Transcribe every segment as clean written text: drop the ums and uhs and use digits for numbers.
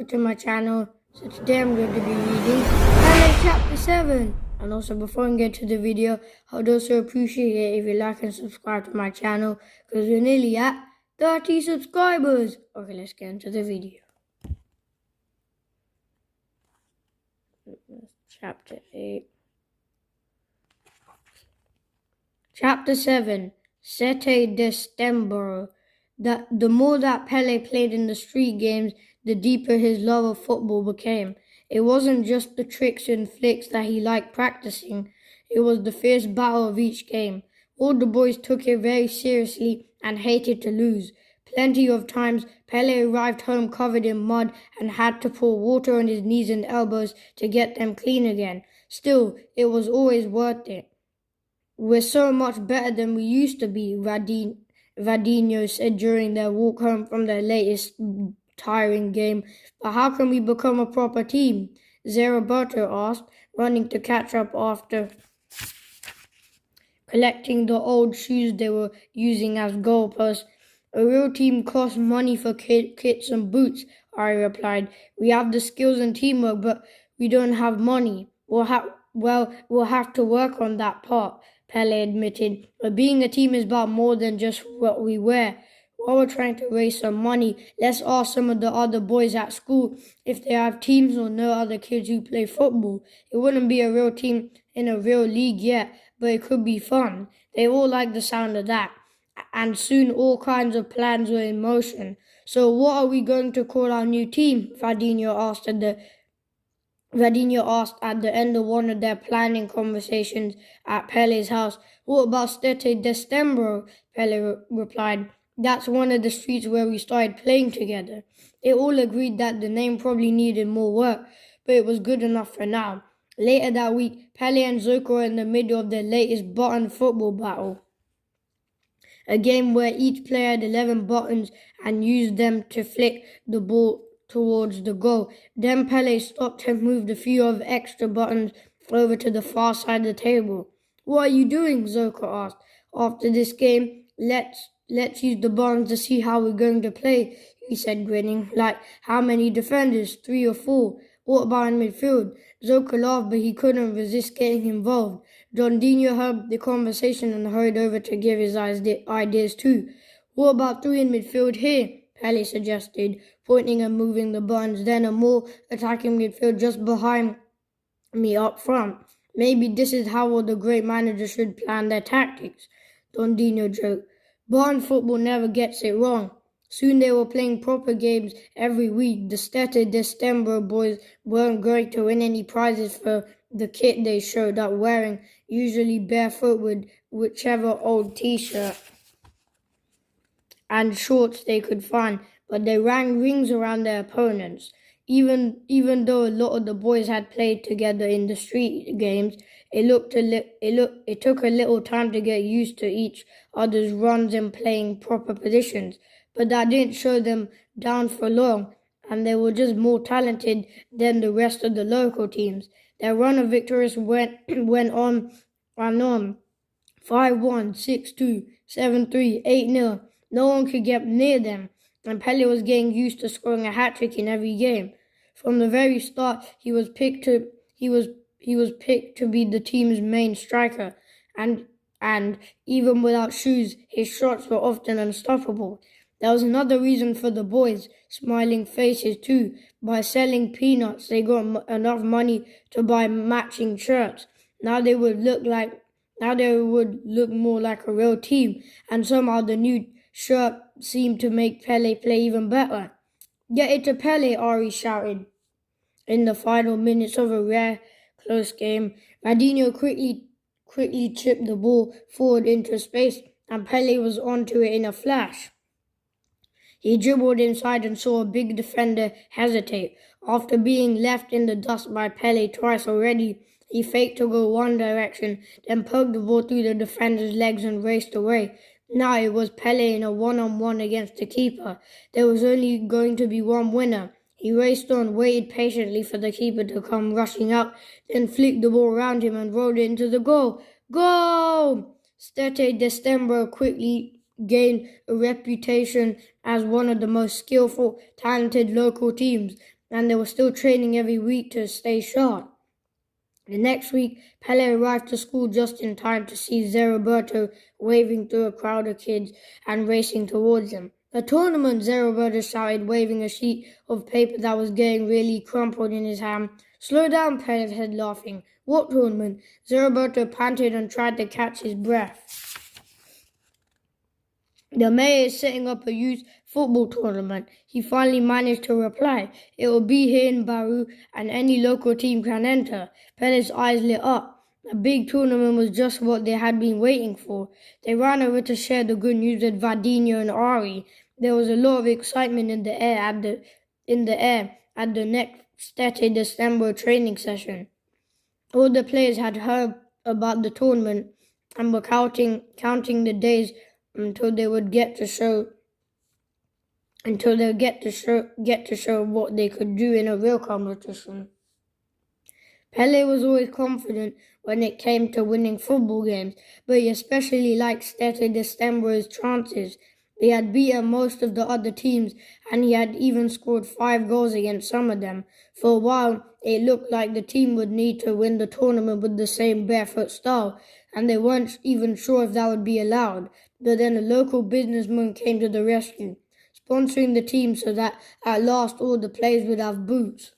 welcome to my channel. So today I'm going to be reading Pelé chapter 7. And also before I get to the video, I'd also appreciate it if you like and subscribe to my channel because we're nearly at 30 subscribers. Okay, let's get into the video. Chapter 8. Chapter 7. Sete Destember. The more that Pelé played in the street games, the deeper his love of football became. It wasn't just the tricks and flicks that he liked practicing, it was the fierce battle of each game. All the boys took it very seriously and hated to lose. Plenty of times, Pelé arrived home covered in mud and had to pour water on his knees and elbows to get them clean again. Still, it was always worth it. "We're so much better than we used to be," Vadinho said during their walk home from their latest tiring game. "But how can we become a proper team?" Zeriberto asked, running to catch up after collecting the old shoes they were using as goalposts. "A real team costs money for kits and boots," Ari replied. "We have the skills and teamwork, but we don't have money. We'll have to work on that part," Pelé admitted. "But being a team is about more than just what we wear. While we're trying to raise some money, let's ask some of the other boys at school if they have teams or know other kids who play football. It wouldn't be a real team in a real league yet, but it could be fun." They all liked the sound of that, and soon all kinds of plans were in motion. "So what are we going to call our new team?" Vadinho asked at the end of one of their planning conversations at Pelé's house. "What about Sete Destember?" Pelé replied. "That's one of the streets where we started playing together." They all agreed that the name probably needed more work, but it was good enough for now. Later that week, Pelé and Zoco were in the middle of their latest button football battle, a game where each player had 11 buttons and used them to flick the ball towards the goal. Then Pelé stopped and moved a few of the extra buttons over to the far side of the table. "What are you doing?" Zoco asked. "After this game, let's use the buttons to see how we're going to play," he said, grinning. "Like how many defenders? 3 or 4? What about in midfield?" Zoco laughed, but he couldn't resist getting involved. Jondinho heard the conversation and hurried over to give his ideas too. "What about 3 in midfield here?" Pelé suggested, pointing and moving the buttons. "Then a more attacking midfield just behind me up front. Maybe this is how all the great managers should plan their tactics," Jondinho joked. Button football never gets it wrong. Soon they were playing proper games every week. The Sete Destember boys weren't going to win any prizes for the kit they showed up wearing, usually barefoot with whichever old t-shirt and shorts they could find, but they rang rings around their opponents. Even though a lot of the boys had played together in the street games, it took a little time to get used to each other's runs and playing proper positions. But that didn't show them down for long, and they were just more talented than the rest of the local teams. Their run of victories went on and on. 5-1, 6-2, 7-3, 8-0. No one could get near them, and Pelé was getting used to scoring a hat-trick in every game. From the very start, he was picked to be the team's main striker, and even without shoes, his shots were often unstoppable. There was another reason for the boys' smiling faces too. By selling peanuts, they got enough money to buy matching shirts. Now they would look more like a real team, and somehow the new shirt seemed to make Pelé play even better. "Get it to Pelé," Ari shouted. In the final minutes of a rare close game, Vadinho quickly chipped the ball forward into space, and Pelé was onto it in a flash. He dribbled inside and saw a big defender hesitate. After being left in the dust by Pelé twice already, he faked to go one direction, then poked the ball through the defender's legs and raced away. Now it was Pelé in a one-on-one against the keeper. There was only going to be one winner. He raced on, waited patiently for the keeper to come rushing out, then flicked the ball around him and rolled it into the goal. Goal! Sete Destember quickly gained a reputation as one of the most skillful, talented local teams. and they were still training every week to stay sharp. The next week, Pelé arrived to school just in time to see Zeriberto waving through a crowd of kids and racing towards him. "A tournament!" Zeriberto shouted, waving a sheet of paper that was getting really crumpled in his hand. "Slow down," Pelé said, laughing. "What tournament?" Zeriberto panted and tried to catch his breath. "The mayor is setting up a youth football tournament," he finally managed to reply. "It will be here in Baru, and any local team can enter." Pelé's eyes lit up. A big tournament was just what they had been waiting for. They ran over to share the good news with Vadinho and Ari. There was a lot of excitement in the air at the next Stete December training session. All the players had heard about the tournament and were counting the days until they would get to show what they could do in a real competition. Pelé was always confident when it came to winning football games, but he especially liked Stete December's chances. He had beaten most of the other teams, and he had even scored 5 goals against some of them. For a while, it looked like the team would need to win the tournament with the same barefoot style, and they weren't even sure if that would be allowed. But then a local businessman came to the rescue, sponsoring the team so that at last all the players would have boots.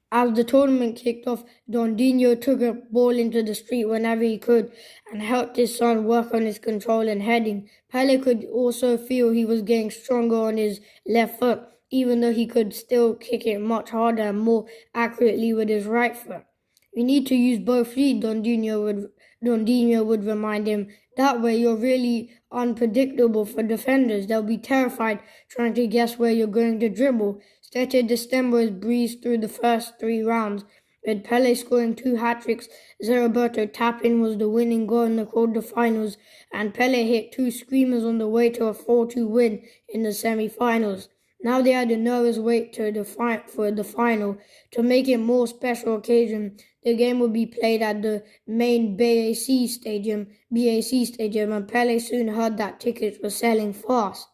As the tournament kicked off, Dondinho took a ball into the street whenever he could and helped his son work on his control and heading. Pelé could also feel he was getting stronger on his left foot, even though he could still kick it much harder and more accurately with his right foot. "You need to use both feet," Dondinho would remind him. "That way you're really unpredictable for defenders. They'll be terrified trying to guess where you're going to dribble." Stete December breezed through the first 3 rounds, with Pelé scoring 2 hat-tricks. Zeriberto tap-in was the winning goal in the quarter-finals, and Pelé hit 2 screamers on the way to a 4-2 win in the semi-finals. Now they had a nervous wait for the final. To make it more special occasion, the game would be played at the main BAC Stadium, and Pelé soon heard that tickets were selling fast.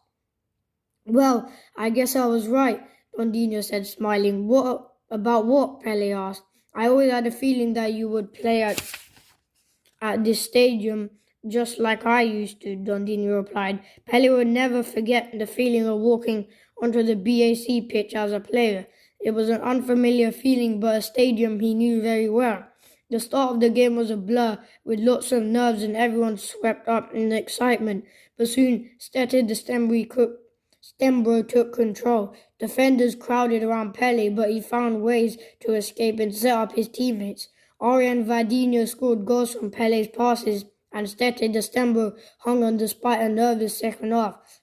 "Well, I guess I was right," Dondinho said, smiling. "What about what?" Pelé asked. "I always had a feeling that you would play at this stadium just like I used to," Dondinho replied. Pelé would never forget the feeling of walking onto the BAC pitch as a player. It was an unfamiliar feeling, but a stadium he knew very well. The start of the game was a blur, with lots of nerves and everyone swept up in excitement. But soon, Stete Stembro took control. Defenders crowded around Pelé, but he found ways to escape and set up his teammates. Ari and Vadinho scored goals from Pelé's passes, and Stete December hung on despite a nervous second half.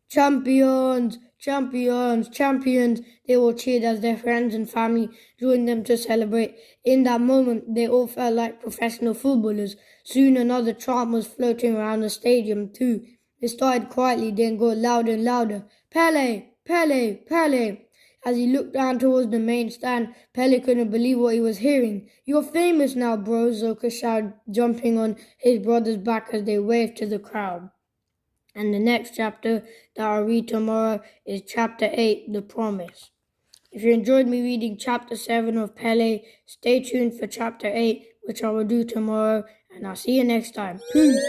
"Champions! Champions! Champions!" they all cheered as their friends and family joined them to celebrate. In that moment, they all felt like professional footballers. Soon another chant was floating around the stadium too. It started quietly, then got louder and louder. "Pelé! Pelé! Pelé!" As he looked down towards the main stand, Pelé couldn't believe what he was hearing. "You're famous now, bro," Zoka shouted, jumping on his brother's back as they waved to the crowd. And the next chapter that I'll read tomorrow is Chapter 8, The Promise. If you enjoyed me reading Chapter 7 of Pelé, stay tuned for Chapter 8, which I will do tomorrow, and I'll see you next time. Peace!